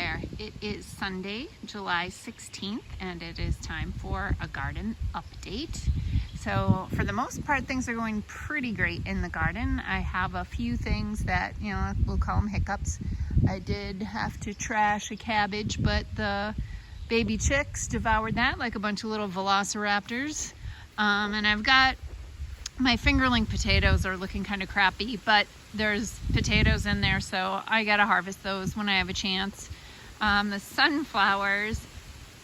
there. It is Sunday, July 16th, and it is time for a garden update. So for the most part, things are going pretty great in the garden. I have a few things that, we'll call them hiccups. I did have to trash a cabbage, but the baby chicks devoured that like a bunch of little velociraptors. And I've got my fingerling potatoes are looking kind of crappy, but there's potatoes in there, so I gotta harvest those when I have a chance. The sunflowers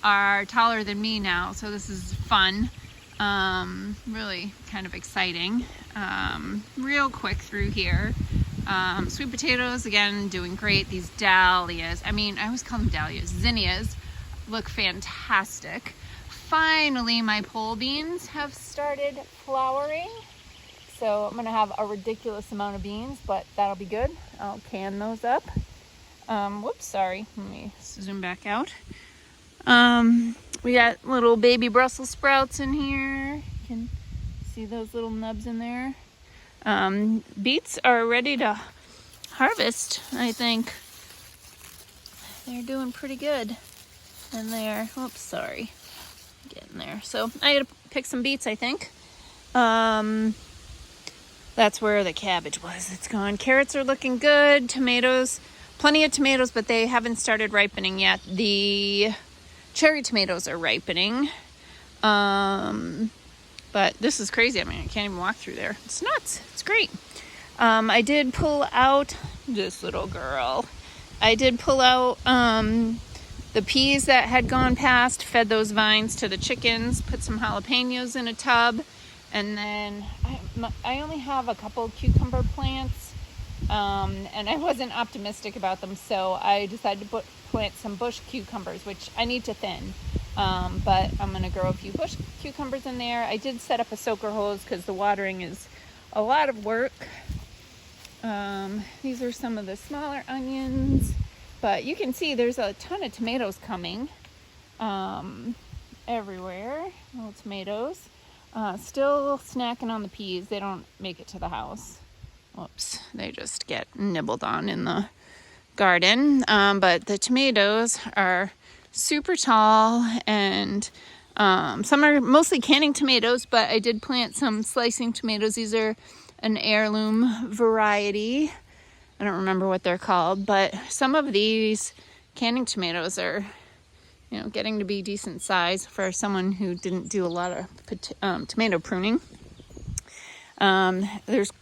are taller than me now, so this is fun. Really kind of exciting. Real quick through here. Sweet potatoes, again, doing great. These dahlias, I always call them dahlias, zinnias, look fantastic. Finally, my pole beans have started flowering. So I'm gonna have a ridiculous amount of beans, but that'll be good. I'll can those up. Whoops, sorry. Let me zoom back out. We got little baby Brussels sprouts in here. You can see those little nubs in there. Beets are ready to harvest, I think. They're doing pretty good in there. Whoops, sorry. Getting there. So I gotta pick some beets, I think. That's where the cabbage was. It's gone. Carrots are looking good. Tomatoes, plenty of tomatoes, but they haven't started ripening yet. The cherry tomatoes are ripening. But this is crazy. I can't even walk through there. It's nuts. It's great. I did pull out this little girl. I did pull out the peas that had gone past, fed those vines to the chickens, put some jalapenos in a tub, and then I only have a couple cucumber plants, and I wasn't optimistic about them, so I decided to plant some bush cucumbers, which I need to thin, but I'm going to grow a few bush cucumbers in there. I did set up a soaker hose because the watering is a lot of work. These are some of the smaller onions. But you can see there's a ton of tomatoes coming everywhere. Little tomatoes. Still snacking on the peas. They don't make it to the house. Whoops. They just get nibbled on in the garden. But the tomatoes are super tall, and some are mostly canning tomatoes, but I did plant some slicing tomatoes. These are an heirloom variety. I don't remember what they're called, but some of these canning tomatoes are, getting to be decent size for someone who didn't do a lot of tomato pruning. This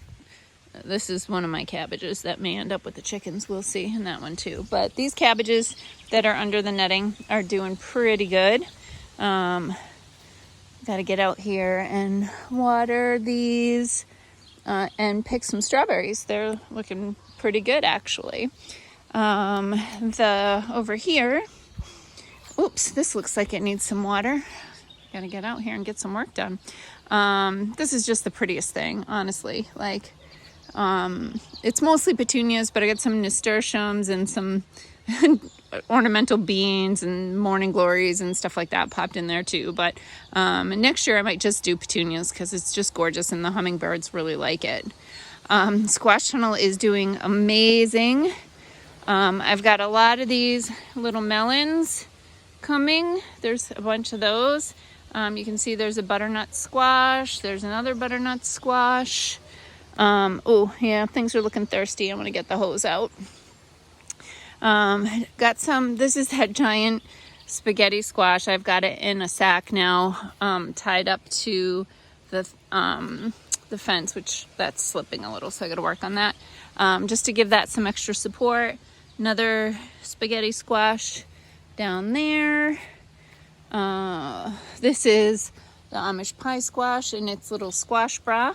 is one of my cabbages that may end up with the chickens. We'll see, and that one too. But these cabbages that are under the netting are doing pretty good. Got to get out here and water these and pick some strawberries. They're looking pretty good, actually. Over here, oops, this looks like it needs some water. Gotta get out here and get some work done. This is just the prettiest thing, honestly. It's mostly petunias, but I got some nasturtiums and some ornamental beans and morning glories and stuff like that popped in there too. But next year I might just do petunias because it's just gorgeous and the hummingbirds really like it. Squash tunnel is doing amazing. I've got a lot of these little melons coming. There's a bunch of those. You can see there's a butternut squash. There's another butternut squash. Oh yeah, things are looking thirsty. I'm gonna get the hose out. Got some, this is that giant spaghetti squash. I've got it in a sack now, tied up to the fence, which that's slipping a little, so I gotta work on that, just to give that some extra support. Another spaghetti squash down there. This is the Amish pie squash and its little squash bra.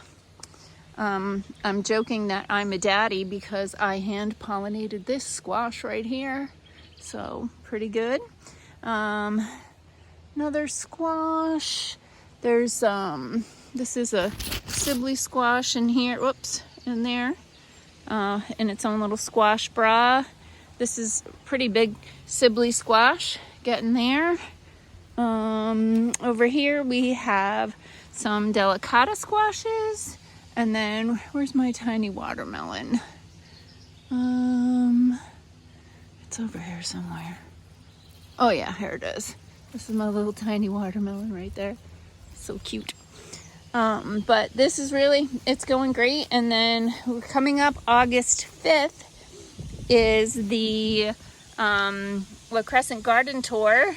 I'm joking that I'm a daddy because I hand pollinated this squash right here, so pretty good. Another squash. There's this is a Sibley squash in here, whoops, in there, in its own little squash bra. This is pretty big Sibley squash getting there. Over here we have some delicata squashes. And then, where's my tiny watermelon? It's over here somewhere. Oh yeah, here it is. This is my little tiny watermelon right there. So cute. But this is really, it's going great. And then we're coming up August 5th is the La Crescent Garden Tour.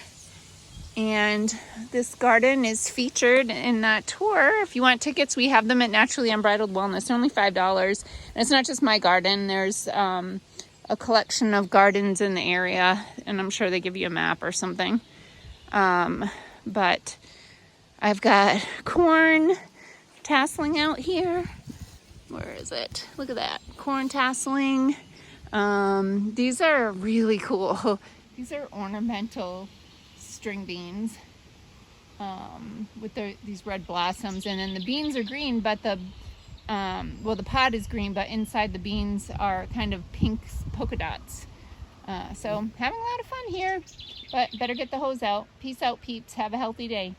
And this garden is featured in that tour. If you want tickets, we have them at Naturally Unbridled Wellness. They're only $5. And it's not just my garden. There's a collection of gardens in the area. And I'm sure they give you a map or something. But I've got corn tasseling out here. Where is it? Look at that. Corn tasseling. These are really cool. These are ornamental string beans with these red blossoms, and then the beans are green, but the pod is green, but inside the beans are kind of pink polka dots. So having a lot of fun here, but better get the hose out. Peace out, peeps. Have a healthy day.